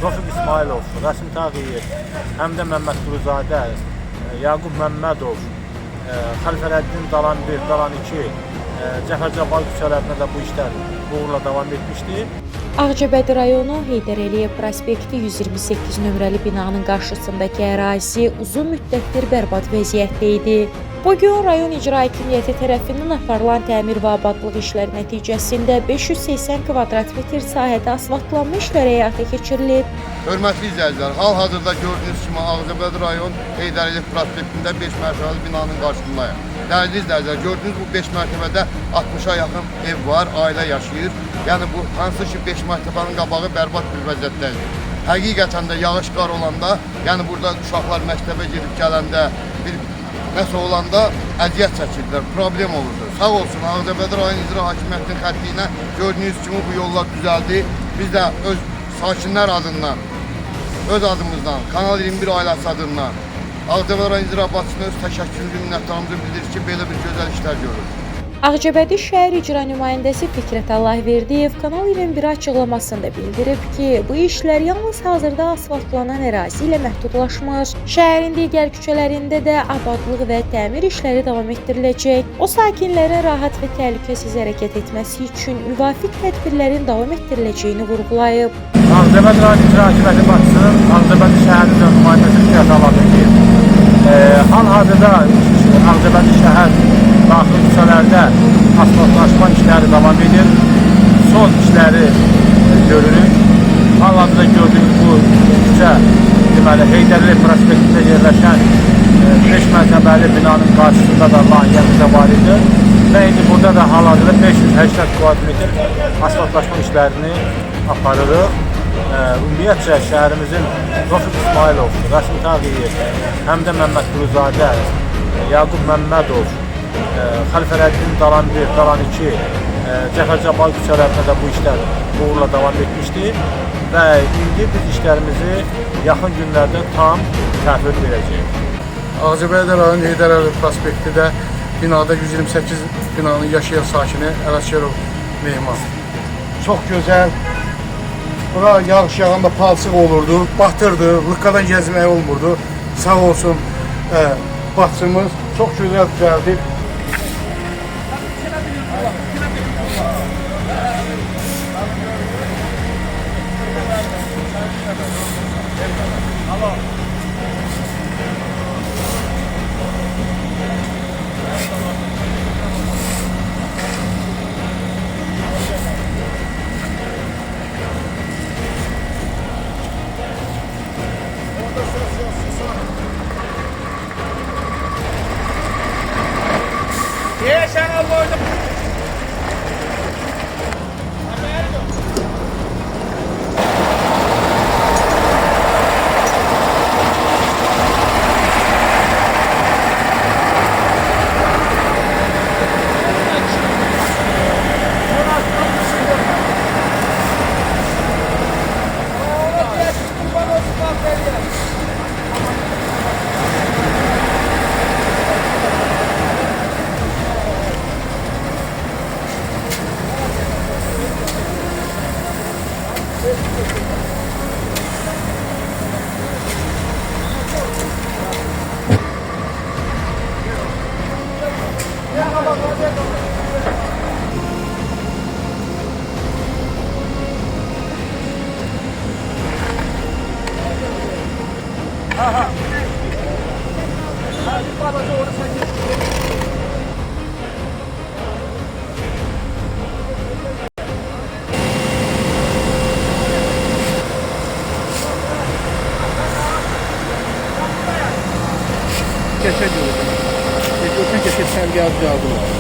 Tofiq İsmailov, Rasim Tağıyev, həm də Məmməd Quruzadə, Yaqub Məmmədov, Xəlifələddin Dalan 1, Dalan 2, Cəfər Cabbarlı küçələrində də bu işlər uğurla davam etmişdir. Ağcabədi rayonu Heydər Əliyev prospekti 128 nömrəli binanın qarşısındakı ərazi uzun müddətdir bərbad vəziyyətdə idi. Bugün rayon icra hakimiyyəti tərəfindən aparılan təmir və abadlıq işləri nəticəsində 580 kvadrat metr sahədə asfaltlanma işləri həyata keçirilib. Hörmətli izləyicilər, hal-hazırda gördüyünüz kimi Ağcabədi rayon Heydər Əliyev prospektində 5 mərtəbəli binanın qarşısındayım. Dəyərli izləyicilər, gördüyünüz bu 5 mərtəbədə 60-a yaxın ev var, ailə yaşayır. Yəni bu hansı ki 5 mərtəbənin qabağı bərbad bir vəziyyətdədir. Həqiqətən də yağış qar olanda, yəni burada uşaqlar məktəbə gedib gələndə, bir nəsə olanda əziyyət çəkirlər, problem olurdu. Sağ olsun Ağcabədi rayon icra hakimiyyətinin xətti ilə gördüyünüz kimi bu yollar düzəldi. Biz də öz sakinlər adından, öz adımızdan, Kanal 21 ailəsi adından Ağcabədi rayon icra başçısına öz təşəkkürümüzü, minnətdarlığımızı bildirir ki, belə bir gözəl işlər görür. Ağcabədi şəhər icra nümayəndəsi Fikrət Allahverdiyev Kanal 21 açıqlamasında bildirib ki, bu işlər yalnız hazırda asfaltlanan ərazi ilə məhdudlaşmır. Şəhərin digər küçələrində də abadlıq və təmir işləri davam etdiriləcək. O, sakinlərin rahat və təhlükəsiz hərəkət etməsi üçün müvafiq tədbirlərin davam etdiriləcəyini vurğulayıb. Ağcabədi rayon icra hakimiyyəti başçısının Ağcabədi şəhər icra nümayəndəsi Fikrət Allahverdiyev hal-hazırda Ağcabədi şəhər daxil küçələrdə asfaltlaşma işləri davam edir. Son işləri görülür. Hal-hazırda gördüyünüz bu küçə deməli Heydər Əliyev prospektində yerləşən 5 mərtəbəli binanın qarşısında da layihəmizdə var idi. Və indi burada da hal-hazırda 580 kvadrat asfaltlaşma işlərini aparırıq. Ümumiyyətcə şəhərimizin Tofiq İsmailov, Rasim Tağıyev, həm də Məmməd Quruzadə, Yaqub Məmmədov, Xəlifələddin Dalan 1, Dalan 2, Cəfər Cabbarlı küçələrində də bu işlər uğurla davam etmişdir və indi biz işlərimizi yaxın günlərdə tam təhvil verəcəyik. Ağcabədi rayon Heydər Əliyev prospektində binada 128 binanın yaşayan sakini Ələsgərov Mehman. Çox gözəl. Bura yağış yağanda palçıq olurdu, batırdı, lıqqadan gəzmək olmurdu. Sağ olsun baxçımız çox gözəl düzəldi. Keçə diyoruz. Geçen keçə sərgah yazdılar.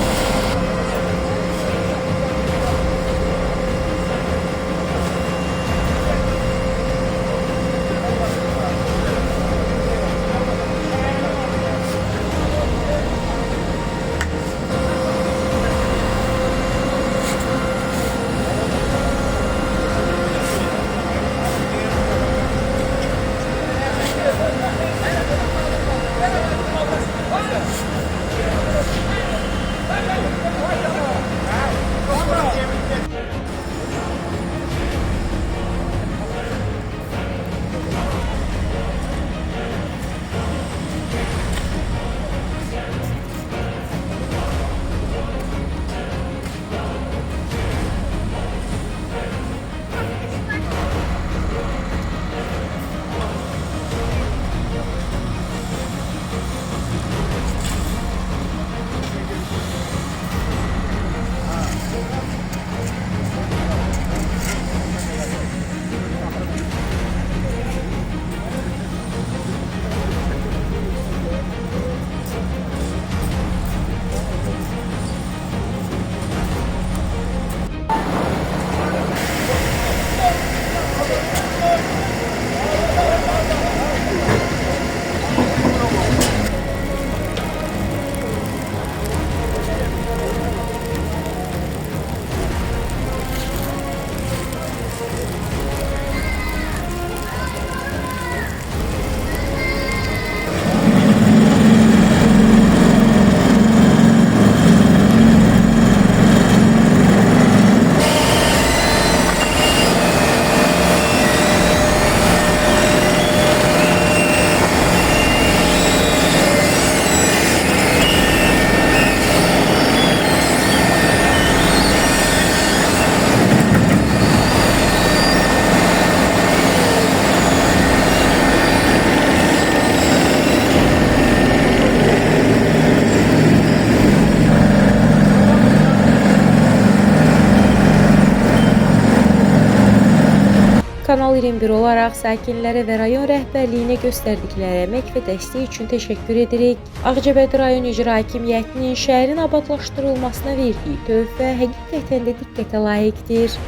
Kanal 21 olaraq sakinlərə və rayon rəhbərliyinə göstərdikləri əmək və dəstək üçün təşəkkür edirik. Ağcabədi rayon icra hakimiyyətinin şəhərin abadlaşdırılmasına verdiyi töhfə həqiqətən də diqqətə layiqdir.